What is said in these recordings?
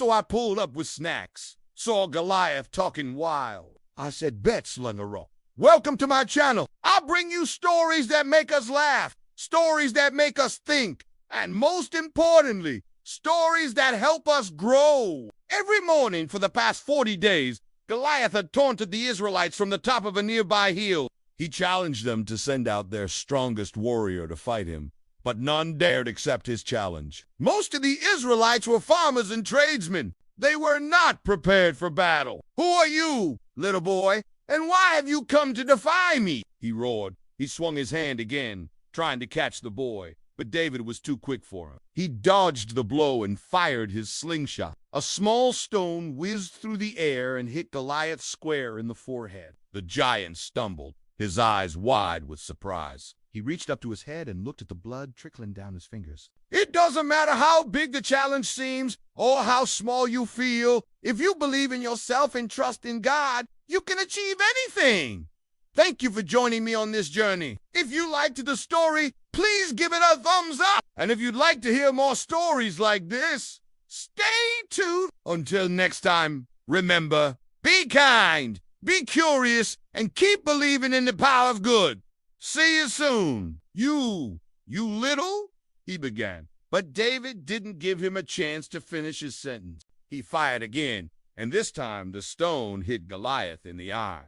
So I pulled up with snacks, saw Goliath talking wild. I said, bet, Slugger. Welcome to my channel. I'll bring you stories that make us laugh, stories that make us think, and most importantly, stories that help us grow. Every morning for the past 40 days, Goliath had taunted the Israelites from the top of a nearby hill. He challenged them to send out their strongest warrior to fight him, but none dared accept his challenge. Most of the Israelites were farmers and tradesmen. They were not prepared for battle. Who are you, little boy? And why have you come to defy me? He roared. He swung his hand again, trying to catch the boy, but David was too quick for him. He dodged the blow and fired his slingshot. A small stone whizzed through the air and hit Goliath square in the forehead. The giant stumbled, his eyes wide with surprise. He reached up to his head and looked at the blood trickling down his fingers. It doesn't matter how big the challenge seems or how small you feel. If you believe in yourself and trust in God, you can achieve anything. Thank you for joining me on this journey. If you liked the story, please give it a thumbs up. And if you'd like to hear more stories like this, stay tuned. Until next time, remember, be kind, be curious, and keep believing in the power of good. See you soon. You little, he began. But David didn't give him a chance to finish his sentence. He fired again, and this time the stone hit Goliath in the eye.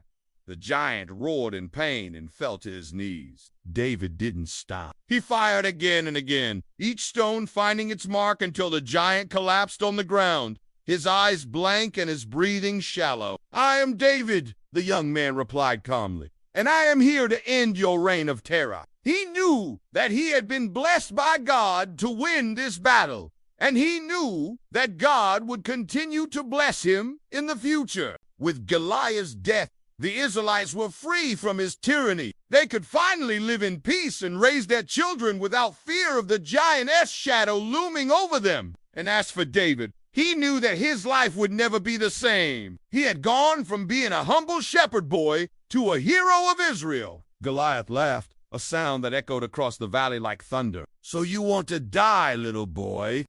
The giant roared in pain and fell to his knees. David didn't stop. He fired again and again, each stone finding its mark until the giant collapsed on the ground, his eyes blank and his breathing shallow. I am David, the young man replied calmly, and I am here to end your reign of terror. He knew that he had been blessed by God to win this battle, and he knew that God would continue to bless him in the future. With Goliath's death, the Israelites were free from his tyranny. They could finally live in peace and raise their children without fear of the giantess shadow looming over them. And as for David, he knew that his life would never be the same. He had gone from being a humble shepherd boy to a hero of Israel. Goliath laughed, a sound that echoed across the valley like thunder. So you want to die, little boy?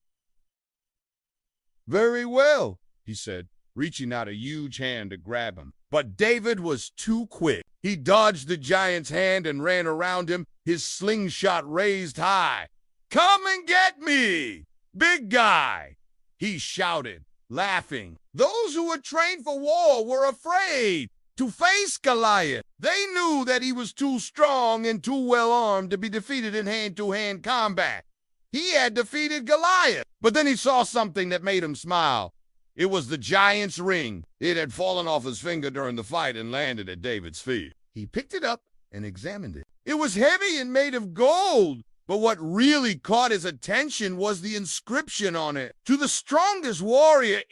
Very well, he said, reaching out a huge hand to grab him. But David was too quick. He dodged the giant's hand and ran around him, his slingshot raised high. Come and get me, big guy, he shouted, laughing. Those who were trained for war were afraid to face Goliath. They knew that he was too strong and too well armed to be defeated in hand-to-hand combat. He had defeated Goliath, but then he saw something that made him smile. It was the giant's ring. It had fallen off his finger during the fight and landed at David's feet. He picked it up and examined it. It was heavy and made of gold, but what really caught his attention was the inscription on it. To the strongest warrior,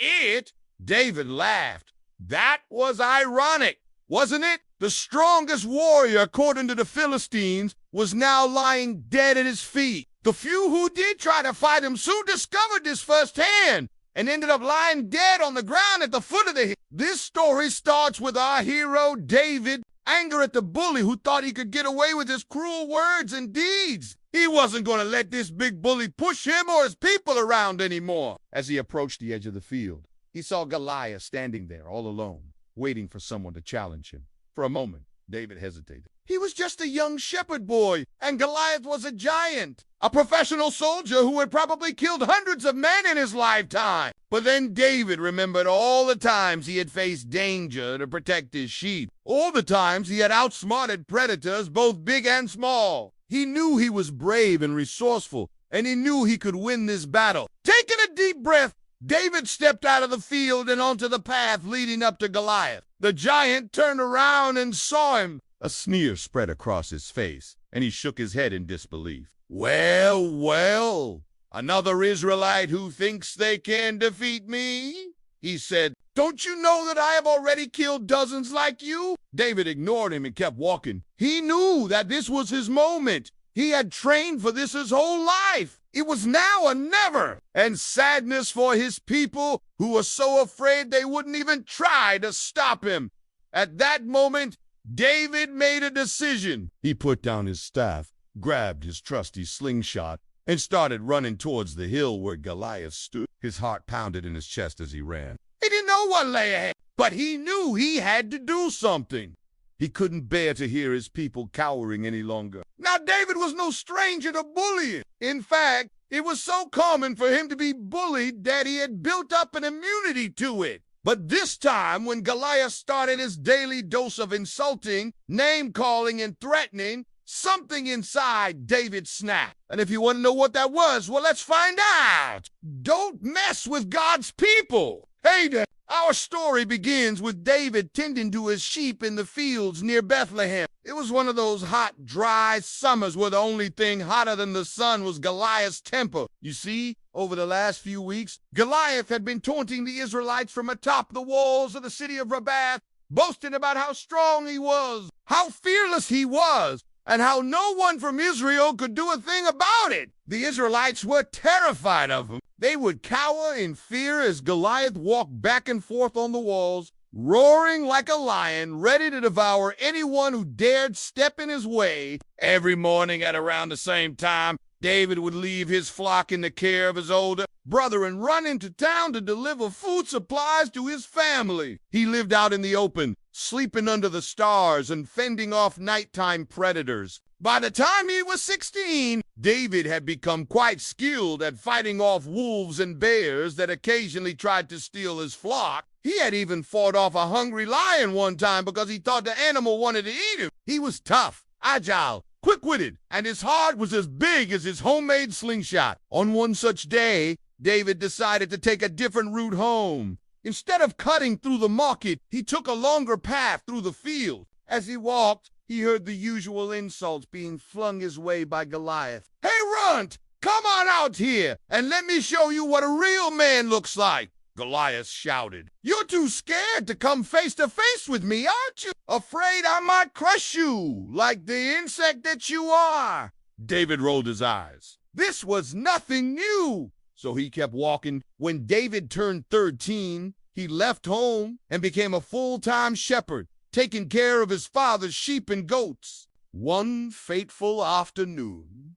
David laughed. That was ironic, wasn't it? The strongest warrior, according to the Philistines, was now lying dead at his feet. The few who did try to fight him soon discovered this firsthand and ended up lying dead on the ground at the foot of the hill. This story starts with our hero, David, anger at the bully who thought he could get away with his cruel words and deeds. He wasn't going to let this big bully push him or his people around anymore. As he approached the edge of the field, he saw Goliath standing there all alone, waiting for someone to challenge him. For a moment, David hesitated. He was just a young shepherd boy, and Goliath was a giant, a professional soldier who had probably killed hundreds of men in his lifetime. But then David remembered all the times he had faced danger to protect his sheep, all the times he had outsmarted predators, both big and small. He knew he was brave and resourceful, and he knew he could win this battle. Taking a deep breath, David stepped out of the field and onto the path leading up to Goliath. The giant turned around and saw him. A sneer spread across his face, and he shook his head in disbelief. Well, another Israelite who thinks they can defeat me? He said, don't you know that I have already killed dozens like you? David ignored him and kept walking. He knew that this was his moment. He had trained for this his whole life. It was now or never. And sadness for his people who were so afraid they wouldn't even try to stop him. At that moment, David made a decision. He put down his staff, grabbed his trusty slingshot, and started running towards the hill where Goliath stood. His heart pounded in his chest as he ran. He didn't know what lay ahead, but he knew he had to do something. He couldn't bear to hear his people cowering any longer. Now, David was no stranger to bullying. In fact, it was so common for him to be bullied that he had built up an immunity to it. But this time, when Goliath started his daily dose of insulting, name-calling, and threatening, something inside David snapped. And if you want to know what that was, well, let's find out. Don't mess with God's people. Hey there. Our story begins with David tending to his sheep in the fields near Bethlehem. It was one of those hot, dry summers where the only thing hotter than the sun was Goliath's temper. You see, over the last few weeks, Goliath had been taunting the Israelites from atop the walls of the city of Rabath, boasting about how strong he was, how fearless he was, and how no one from Israel could do a thing about it. The Israelites were terrified of him. They would cower in fear as Goliath walked back and forth on the walls, roaring like a lion, ready to devour anyone who dared step in his way. Every morning at around the same time, David would leave his flock in the care of his older brother and run into town to deliver food supplies to his family. He lived out in the open, sleeping under the stars and fending off nighttime predators. By the time he was 16, David had become quite skilled at fighting off wolves and bears that occasionally tried to steal his flock. He had even fought off a hungry lion one time because he thought the animal wanted to eat him. He was tough, agile, quick-witted, and his heart was as big as his homemade slingshot. On one such day, David decided to take a different route home. Instead of cutting through the market, he took a longer path through the field. As he walked, he heard the usual insults being flung his way by Goliath. Hey, Runt, come on out here and let me show you what a real man looks like, Goliath shouted. You're too scared to come face to face with me, aren't you? Afraid I might crush you like the insect that you are. David rolled his eyes. This was nothing new. So he kept walking. When David turned 13, he left home and became a full-time shepherd, taking care of his father's sheep and goats. One fateful afternoon,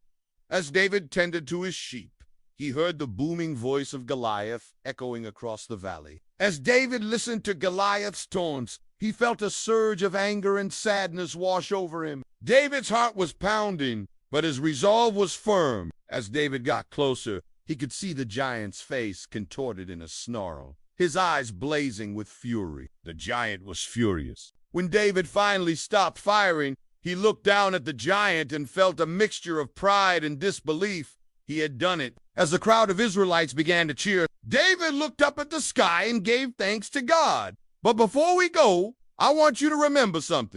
as David tended to his sheep, he heard the booming voice of Goliath echoing across the valley. As David listened to Goliath's taunts, he felt a surge of anger and sadness wash over him. David's heart was pounding, but his resolve was firm. As David got closer, he could see the giant's face contorted in a snarl, his eyes blazing with fury. The giant was furious. When David finally stopped firing, he looked down at the giant and felt a mixture of pride and disbelief. He had done it. As the crowd of Israelites began to cheer, David looked up at the sky and gave thanks to God. But before we go, I want you to remember something.